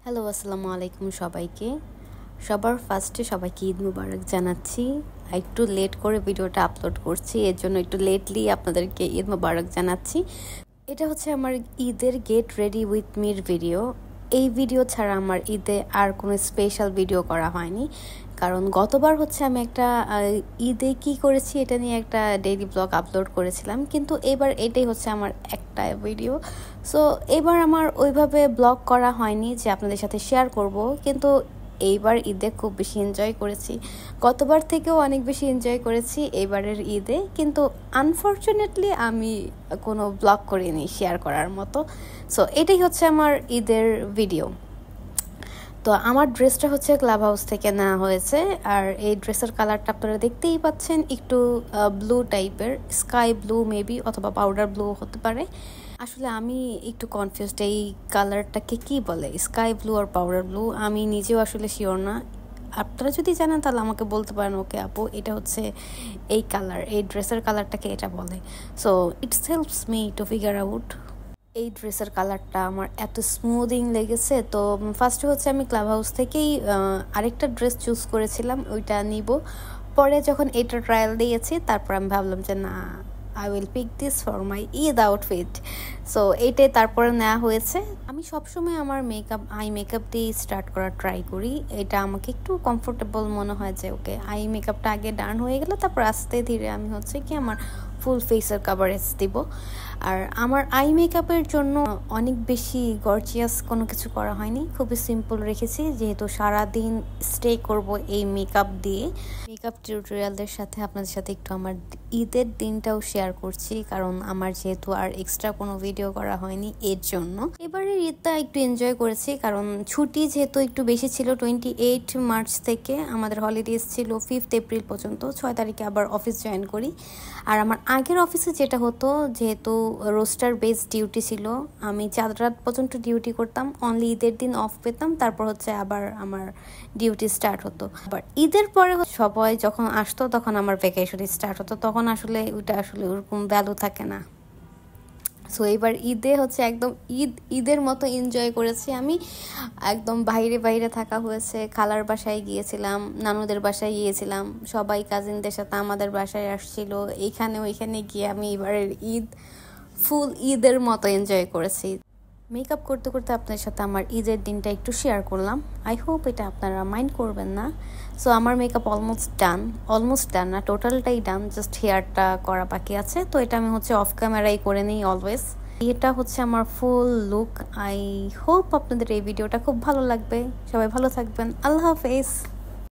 Hello, আসসালামু আলাইকুম সবাইকে। সবার ফার্স্টে সবাইকে ঈদ মুবারক জানাচ্ছি। একটু লেট করে ভিডিওটা আপলোড করছি, এর জন্য একটু লেটলি আপনাদেরকে ঈদ মুবারক জানাচ্ছি। এটা হচ্ছে আমার ঈদের get ready with Mir video. এই ভিডিও ছাড়া আমার ঈদে আর কোনো স্পেশাল ভিডিও করা হয়নি, কারণ গতবার হচ্ছে আমি একটা ঈদে কি করেছি এটা নিয়ে একটা ডেইলি ব্লগ আপলোড করেছিলাম, কিন্তু এবার এটাই হচ্ছে আমার একটা ভিডিও। সো এবার আমার ওইভাবে ব্লগ করা হয়নি যে আপনাদের সাথে শেয়ার করব, কিন্তু এইবার ঈদে খুব বেশি এনজয় করেছি। গতবার থেকেও অনেক বেশি এনজয় করেছি এইবারের ঈদে, কিন্তু আনফর্চুনেটলি আমি কোনো ব্লগ করিনি শেয়ার করার মতো। সো এটাই হচ্ছে আমার ঈদের ভিডিও। তো আমার ড্রেসটা হচ্ছে ক্লাব হাউস থেকে নেওয়া হয়েছে, আর এই ড্রেসের কালারটা আপনারা দেখতেই পাচ্ছেন, একটু ব্লু টাইপের, স্কাই ব্লু মেবি, অথবা পাউডার ব্লু হতে পারে। আসলে আমি একটু কনফিউজড এই কালারটাকে কি বলে, স্কাই ব্লু আর পাউডার ব্লু, আমি নিজেও আসলে শিওর না। আপনারা যদি জানেন তাহলে আমাকে বলতে পারেন, ওকে আপু এটা হচ্ছে এই কালার, এই ড্রেসের কালারটাকে এটা বলে। So it's helps me to figure out. এই ড্রেসের কালারটা আমার এত স্মুদিং লেগেছে। তো ফার্স্টে হচ্ছে আমি ক্লাব হাউস থেকেই আরেকটা ড্রেস চুজ করেছিলাম, ওইটা নিব। পরে যখন এটা ট্রায়াল দিয়েছি, তারপর আমি ভাবলাম যে না, I will pick this for my Eid outfit. So এইটাই তারপরে নেওয়া হয়েছে। আমি সবসময় আমার আই মেকআপ দিয়ে স্টার্ট করার ট্রাই করি। এটা আমাকে একটু কমফোর্টেবল মনে হয় যে ওকে, আই মেকআপটা আগে ডান হয়ে গেলে তারপর আস্তে ধীরে আমি হচ্ছে কি আমার ফুল ফেসের কাভারেজ দিব। আর আমার আই মেকআপের জন্য অনেক বেশি গর্জিয়াস কোনো কিছু করা হয়নি, খুবই সিম্পল রেখেছি, যেহেতু সারাদিন স্টে করব এই মেকআপ দিয়ে। মেকআপ টিউটোরিয়ালদের সাথে আপনাদের সাথে একটু আমার ঈদের দিনটাও শেয়ার করছি, কারণ আমার যেহেতু আর এক্সট্রা কোনো ভিডিও করা হয়নি এর জন্য। এবারের ঈদটা একটু এনজয় করেছি, কারণ ছুটি যেহেতু একটু বেশি ছিল। 28 মার্চ থেকে আমাদের হলিডেজ ছিল 5 এপ্রিল পর্যন্ত, 6 তারিখে আবার অফিস জয়েন করি। আর আমার আগের অফিসে যেটা হতো, যেহেতু রোস্টার বেস ডিউটি ছিল, আমি 4 রাত পর্যন্ত ডিউটি করতাম, অনলি ঈদের দিন অফ পেতাম, তারপর হচ্ছে আবার আমার ডিউটি স্টার্ট হতো। আবার ঈদের পরে সবাই যখন আসতো তখন আমার ভ্যাকেশন স্টার্ট হতো, তখন আসলে ওইটা আসলে ওরকম ভ্যালু থাকে না। সো এবার ঈদে হচ্ছে একদম ঈদের মতো এনজয় করেছি আমি। একদম বাইরে বাইরে থাকা হয়েছে, খালার বাসায় গিয়েছিলাম, নানুদের বাসায় গিয়েছিলাম, সবাই কাজিনদের সাথে আমাদের বাসায় আসছিল। ওইখানে গিয়ে আমি এবারের ফুল ঈদের মতো এনজয় করেছি। মেকআপ করতে করতে আপনাদের সাথে আমার ঈদের দিনটা একটু শেয়ার করলাম। আই হোপ এটা আপনারা মাইন্ড করবেন না। সো আমার মেকআপ অলমোস্ট ডান না, টোটালটাই ডান, জাস্ট হেয়ারটা করা বাকি আছে। তো এটা আমি হচ্ছে অফ ক্যামেরাই করে নিই অলওয়েজ। এটা হচ্ছে আমার ফুল লুক। আই হোপ আপনাদের এই ভিডিওটা খুব ভালো লাগবে। সবাই ভালো থাকবেন। আল্লাহ হাফেজ।